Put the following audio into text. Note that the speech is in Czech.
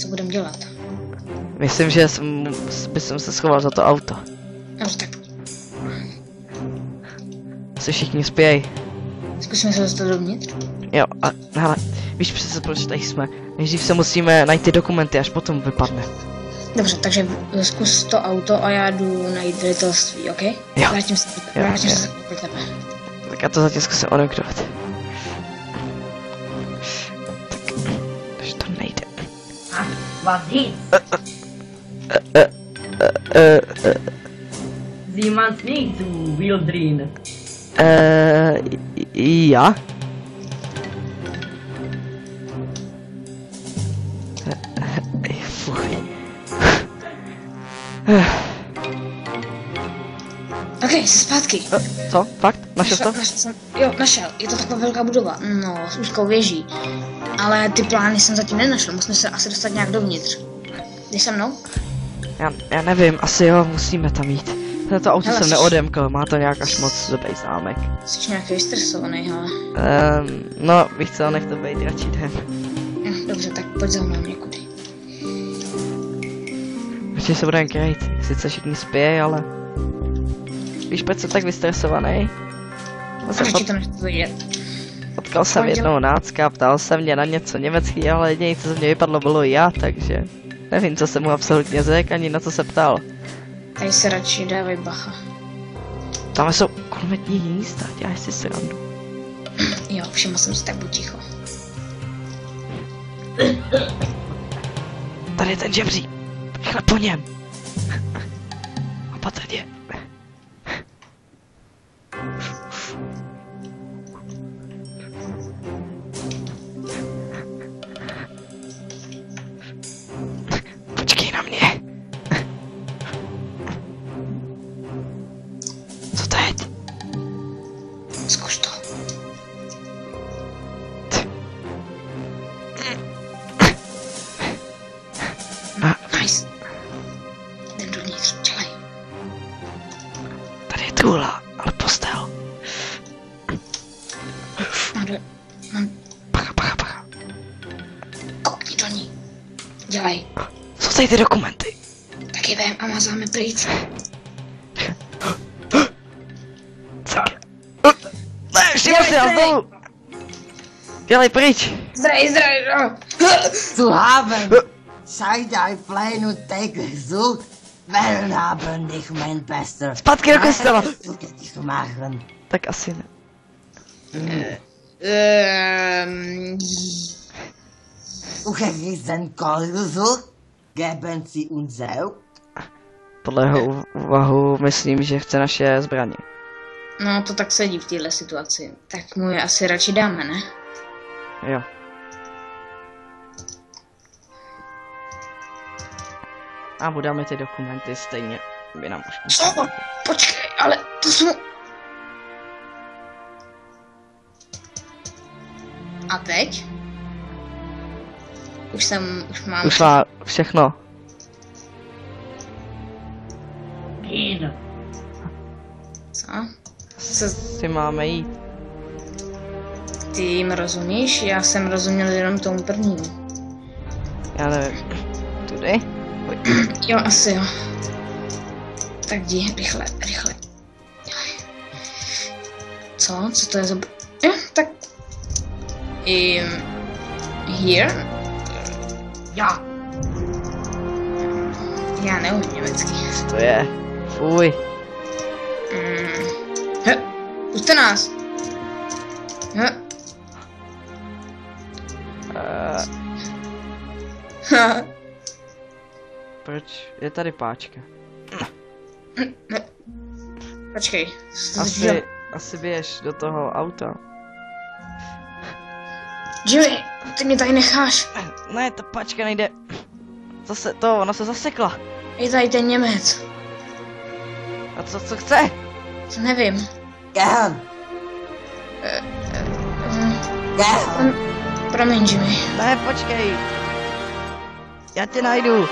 co budeme dělat? Myslím, že bych se schoval za to auto. Dobře, tak Se všichni spějí. zkusíme se dostat dovnitř. Jo, a hele, víš přece proč tady jsme. Nejdřív se musíme najít ty dokumenty, až potom vypadne. Dobře, takže zkus to auto a já jdu najít velitelství, OK? Jo. Vrátím se pro tebe. Tak já to zatím zkusím odegrovat. Tak, takže to nejde. Was ist? Sie meint nicht, du Wildrin. Ja? Fuj. OK, jsi zpátky. Co? Fakt? Našel to? Jo, našel. Je to taková velká budova. No, s úzkou věží. Ale ty plány jsem zatím nenašel. Musíme se asi dostat nějak dovnitř. Jdeš se mnou? Já nevím, asi jo, musíme tam jít. To auto Hele, jsem neodemkl, má to nějak až moc dobrý zámek. Jsi nějaký vystresovaný, hele. No, víš co, nech to být, radši jdem. Dobře, tak pojď za mnou někudy. Určitě se budeme krejt, sice všichni spějí, ale... Víš, proč jsem tak vystresovaný? Radši to nechci vidět. Potkal jsem jednoho nácka, ptal se mě na něco německý, ale jediné, co ze mě vypadlo, bylo já, takže... Nevím, co jsem mu absolutně řekl, ani na co se ptal. Tady se radši dávej bacha. Tam jsou kulometní místa, děláš si srandu. Jo, všiml jsem si, tak buď ticho. Tady je ten žebří. Rychle po něm. Opatrně. Počkej na mě. Co teď? Zkuš to. Nice. Jdem dovnitř, čelej. Tady je trůla, ale postel. Pacha. Koukni do ní. Dělej. Co tady ty dokumenty? Taky vem a mazáme pryč. Ne, všiml si nás dolů. Dělej pryč. Zdrej, Zu haben. Scheint ein Flein und Deck gesucht. Werden haben dich, mein Bester. Zpátky do kostela. Dich machen. Tak asi ne. Ugerissen gesucht. Geben Sie uns auch. Podle jeho úvahu myslím, že chce naše zbraně. No, to tak sedí v téhle situaci. Tak mu je asi radši dáme, ne? Jo. A budeme ty dokumenty stejně. By nám už... Co? Počkej, ale to jsou... A teď? Už mám... Už má všechno. Co? Si máme jít. Ty jim rozumíš? Já jsem rozuměl jenom tomu prvnímu. Já nevím. Tudy? Pojď. Jo, asi jo. Tak jdi, rychle. Co? Co to je za... Jo, tak... Here? Ja. Já neumím německy. To je. Fuj. Puste nás! Proč je tady páčka? Počkej. Asi běž do toho auta. Jimmy, ty mě tady necháš. Ne, ta páčka nejde. Zase to, ona se zasekla. Je tady ten Němec. A co chce? Co nevím. Gern. Gern. Promiň, Jimmy. Ne, počkej. Já tě najdu.